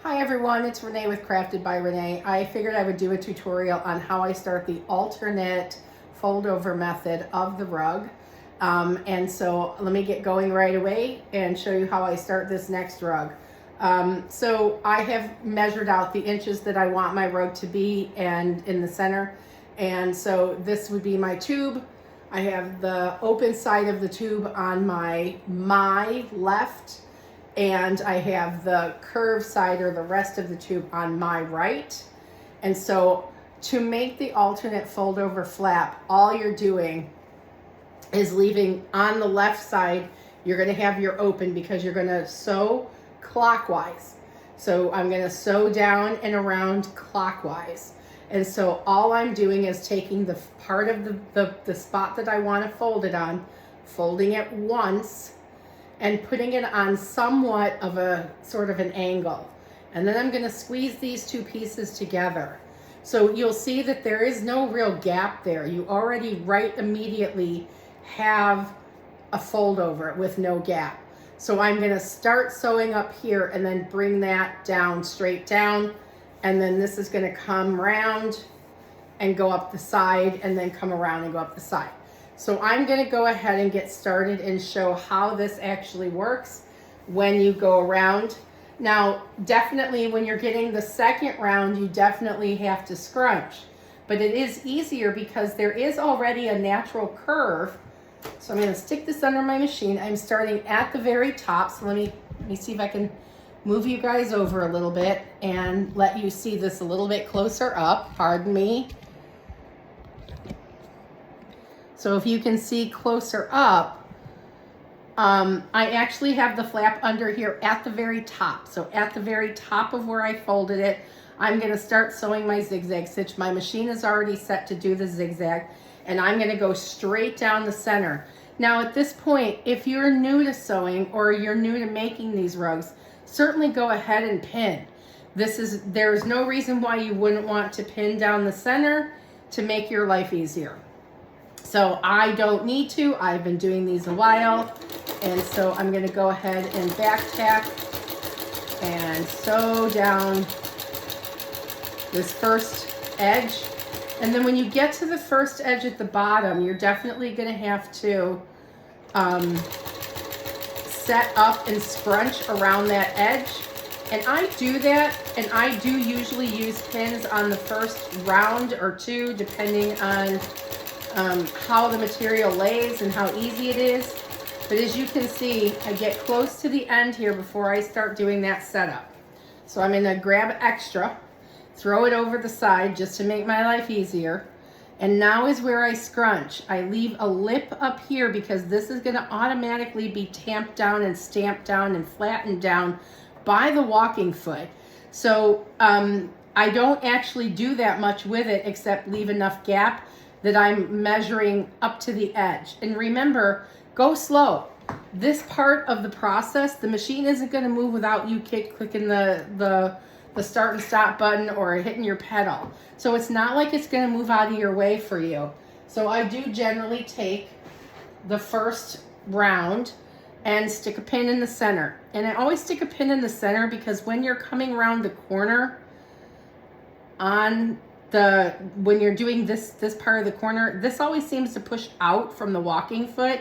Hi everyone, it's Renee with Crafted by Renee. I figured I would do a tutorial on how I start the alternate fold over method of the rug. And so let me get going right away and show you how I start this next rug. So I have measured out the inches that I want my rug to be and in the center. And so this would be my tube. I have the open side of the tube on my left, and I have the curved side or the rest of the tube on my right. And so to make the alternate fold over flap, all you're doing is leaving on the left side, you're gonna have your open because you're gonna sew clockwise. So I'm gonna sew down and around clockwise. And so all I'm doing is taking the part of the spot that I wanna fold it on, folding it once, and putting it on somewhat of a sort of an angle. And then I'm gonna squeeze these two pieces together. So you'll see that there is no real gap there. You already right immediately have a fold over with no gap. So I'm gonna start sewing up here and then bring that down, straight down. And then this is gonna come round and go up the side and then come around and go up the side. So I'm gonna go ahead and get started and show how this actually works when you go around. Now, definitely when you're getting the second round, you definitely have to scrunch, but it is easier because there is already a natural curve. So I'm gonna stick this under my machine. I'm starting at the very top. So let me see if I can move you guys over a little bit and let you see this a little bit closer up. Pardon me. So if you can see closer up, I actually have the flap under here at the very top. So at the very top of where I folded it, I'm gonna start sewing my zigzag stitch. My machine is already set to do the zigzag, and I'm gonna go straight down the center. Now at this point, if you're new to sewing or you're new to making these rugs, certainly go ahead and pin. There's no reason why you wouldn't want to pin down the center to make your life easier. So I don't need to. I've been doing these a while. And so I'm going to go ahead and back tack and sew down this first edge. And then when you get to the first edge at the bottom, you're definitely going to have to set up and scrunch around that edge. And I do that, and I do usually use pins on the first round or two, depending on how the material lays and how easy it is. But as you can see, I get close to the end here before I start doing that setup. So I'm gonna grab extra, throw it over the side just to make my life easier. And now is where I scrunch. I leave a lip up here because this is gonna automatically be tamped down and stamped down and flattened down by the walking foot. So I don't actually do that much with it except leave enough gap that I'm measuring up to the edge. And remember, go slow. This part of the process, the machine isn't gonna move without you clicking the start and stop button or hitting your pedal. So it's not like it's gonna move out of your way for you. So I do generally take the first round and stick a pin in the center. And I always stick a pin in the center because when you're coming around the corner when you're doing this part of the corner, this always seems to push out from the walking foot.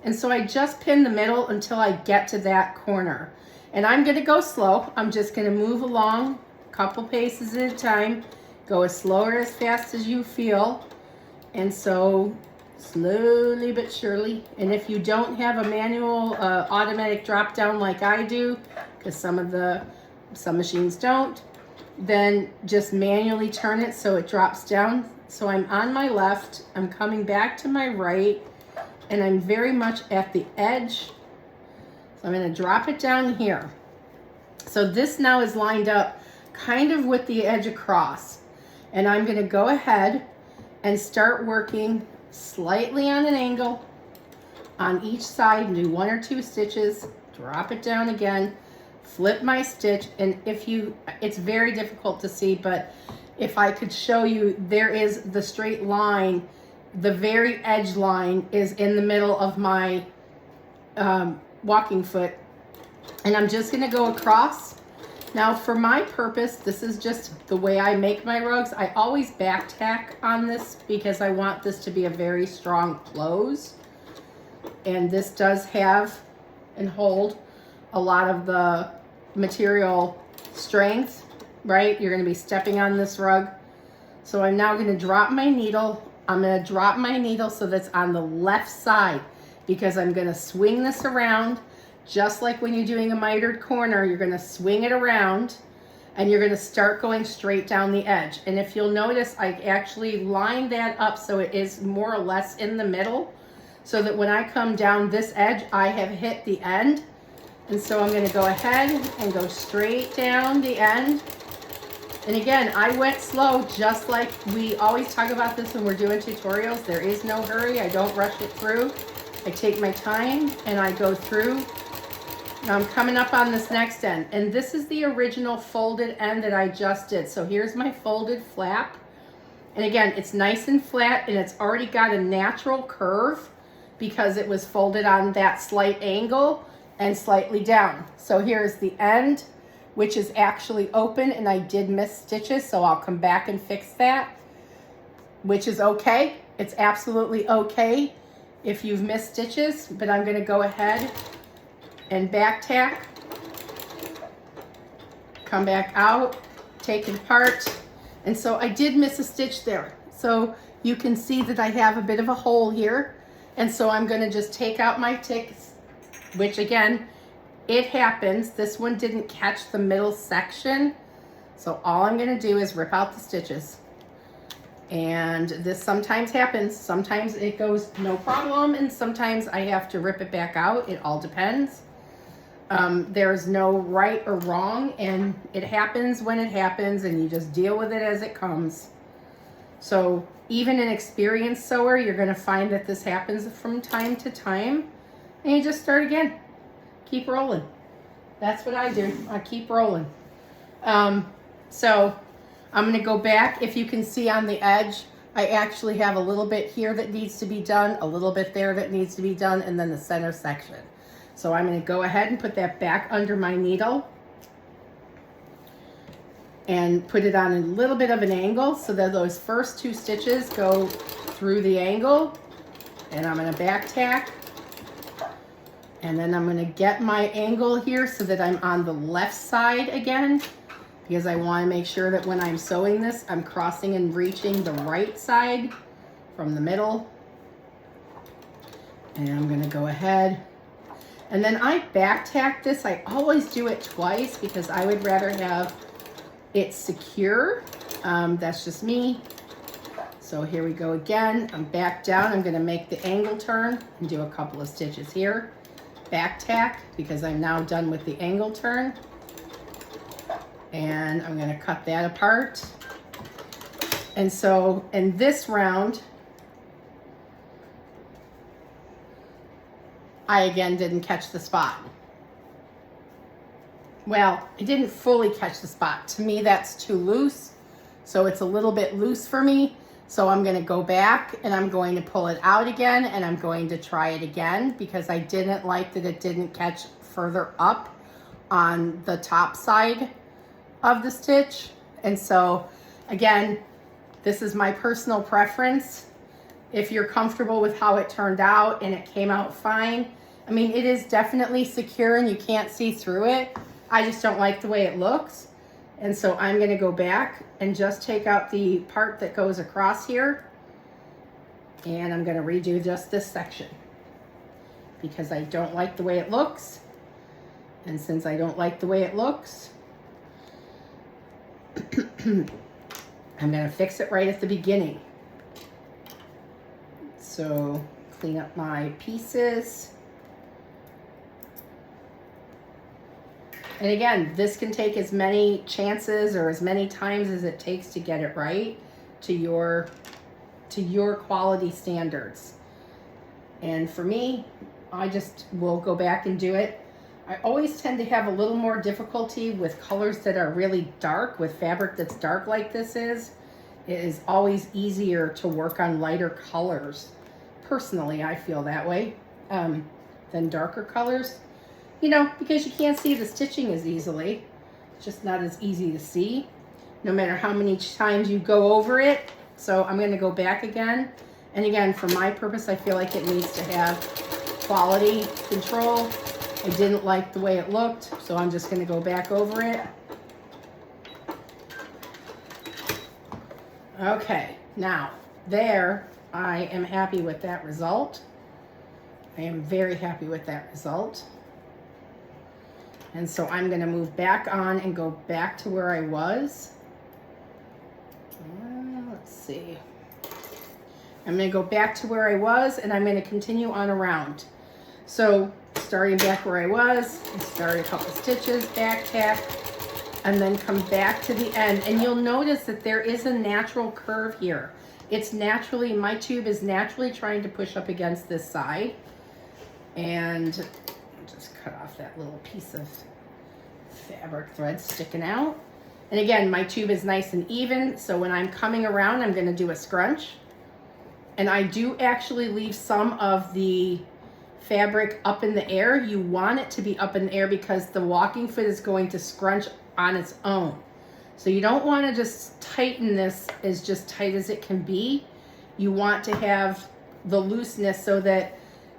And so I just pin the middle until I get to that corner. And I'm gonna go slow. I'm just gonna move along a couple paces at a time, go as slow or as fast as you feel. And so slowly but surely. And if you don't have a manual automatic drop down like I do, because some machines don't, then just manually turn it so it drops down. So I'm on my left, I'm coming back to my right, and I'm very much at the edge. So I'm gonna drop it down here. So this now is lined up kind of with the edge across. And I'm gonna go ahead and start working slightly on an angle on each side, do 1 or 2 stitches, drop it down again, flip my stitch, and it's very difficult to see, but if I could show you, there is the straight line, the very edge line is in the middle of my walking foot, and I'm just gonna go across Now for my purpose, this is just the way I make my rugs. I always back tack on this because I want this to be a very strong close. And this does have and hold a lot of the material strength, right? You're gonna be stepping on this rug. So I'm now gonna drop my needle. I'm gonna drop my needle so that's on the left side because I'm gonna swing this around. Just like when you're doing a mitered corner, you're gonna swing it around and you're gonna start going straight down the edge. And if you'll notice, I actually lined that up so it is more or less in the middle so that when I come down this edge, I have hit the end. And so I'm gonna go ahead and go straight down the end. And again, I went slow, just like we always talk about this when we're doing tutorials. There is no hurry, I don't rush it through. I take my time and I go through. Now I'm coming up on this next end, and this is the original folded end that I just did. So here's my folded flap. And again, it's nice and flat and it's already got a natural curve because it was folded on that slight angle and slightly down. So here's the end, which is actually open, and I did miss stitches, so I'll come back and fix that, which is okay. It's absolutely okay if you've missed stitches, but I'm gonna go ahead and back tack, come back out, take it apart. And so I did miss a stitch there. So you can see that I have a bit of a hole here. And so I'm gonna just take out my ticks, which again, it happens. This one didn't catch the middle section. So all I'm gonna do is rip out the stitches. And this sometimes happens. Sometimes it goes no problem, and sometimes I have to rip it back out. It all depends. There's no right or wrong, and it happens when it happens, and you just deal with it as it comes. So even an experienced sewer, you're gonna find that this happens from time to time, and you just start again. Keep rolling. That's what I do. I keep rolling. So I'm gonna go back. If you can see on the edge, I actually have a little bit here that needs to be done, a little bit there that needs to be done, and then the center section. So I'm gonna go ahead and put that back under my needle and put it on a little bit of an angle so that those first two stitches go through the angle. And I'm gonna back tack. And then I'm gonna get my angle here so that I'm on the left side again, because I wanna make sure that when I'm sewing this, I'm crossing and reaching the right side from the middle. And I'm gonna go ahead. And then I back tack this. I always do it twice because I would rather have it secure. That's just me. So here we go again. I'm back down. I'm gonna make the angle turn and do a couple of stitches here. Back tack because I'm now done with the angle turn. And I'm gonna cut that apart. And so in this round, I again didn't catch the spot. Well, I didn't fully catch the spot. To me, that's too loose. So it's a little bit loose for me. So I'm gonna go back and I'm going to pull it out again, and I'm going to try it again because I didn't like that it didn't catch further up on the top side of the stitch. And so again, this is my personal preference. If you're comfortable with how it turned out and it came out fine, I mean, it is definitely secure and you can't see through it. I just don't like the way it looks. And so I'm gonna go back and just take out the part that goes across here. And I'm gonna redo just this section because I don't like the way it looks. And since I don't like the way it looks, I'm gonna fix it right at the beginning. So clean up my pieces. And again, this can take as many chances or as many times as it takes to get it right to your quality standards. And for me, I just will go back and do it. I always tend to have a little more difficulty with colors that are really dark, with fabric that's dark like this is. It is always easier to work on lighter colors. Personally, I feel that way, than darker colors. You know, because you can't see the stitching as easily. It's just not as easy to see, no matter how many times you go over it. So I'm going to go back again. And again, for my purpose, I feel like it needs to have quality control. I didn't like the way it looked, so I'm just going to go back over it. Okay, now there, I am happy with that result. I am very happy with that result. And so I'm going to move back on and go back to where I was. Let's see. I'm going to go back to where I was, and I'm going to continue on around. So starting back where I was, start a couple stitches, back tack, and then come back to the end. And you'll notice that there is a natural curve here. It's naturally, my tube is naturally trying to push up against this side. And I'll just cut off that little piece of fabric thread sticking out. And again, my tube is nice and even, so when I'm coming around, I'm going to do a scrunch. And I do actually leave some of the fabric up in the air. You want it to be up in the air because the walking foot is going to scrunch on its own. So you don't want to just tighten this as just tight as it can be. You want to have the looseness so that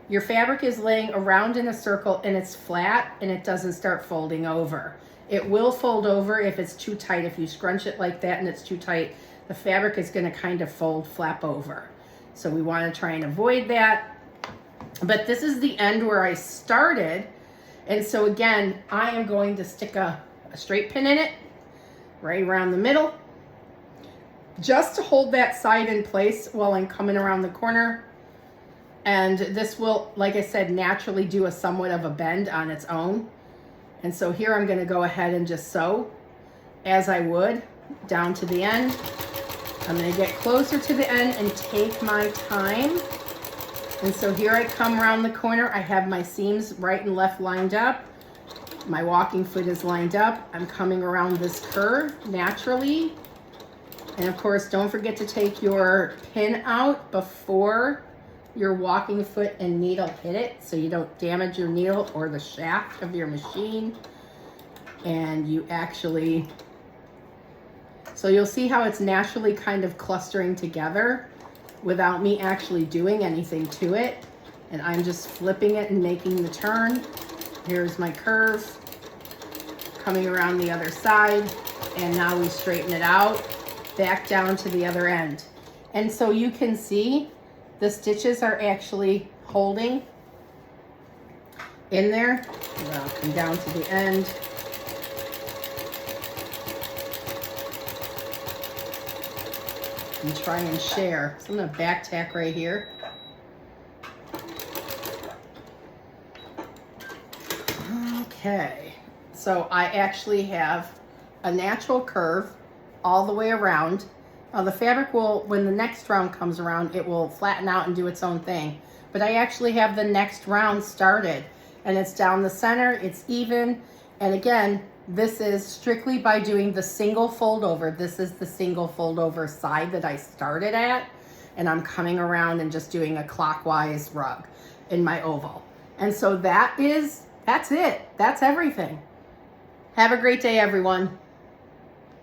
your fabric is laying around in a circle and it's flat and it doesn't start folding over. It will fold over if it's too tight. If you scrunch it like that and it's too tight, the fabric is going to kind of flap over. So we want to try and avoid that. But this is the end where I started. And so again, I am going to stick a straight pin in it, right around the middle, just to hold that side in place while I'm coming around the corner. And this will, like I said, naturally do a somewhat of a bend on its own. And so here I'm going to go ahead and just sew as I would down to the end. I'm going to get closer to the end and take my time. And so here I come around the corner. I have my seams right and left lined up. My walking foot is lined up. I'm coming around this curve naturally. And of course, don't forget to take your pin out before your walking foot and needle hit it, so you don't damage your needle or the shaft of your machine. And you actually, so you'll see how it's naturally kind of clustering together without me actually doing anything to it. And I'm just flipping it and making the turn. Here's my curve coming around the other side, and now we straighten it out back down to the other end. And so you can see the stitches are actually holding in there. And I'll come down to the end. And try and share. So I'm going to back tack right here. Okay. So I actually have a natural curve all the way around. The fabric will, when the next round comes around, it will flatten out and do its own thing. But I actually have the next round started, and it's down the center, it's even. And again, this is strictly by doing the single fold over. This is the single fold over side that I started at, and I'm coming around and just doing a clockwise rug in my oval. And so that's it. That's everything. Have a great day, everyone.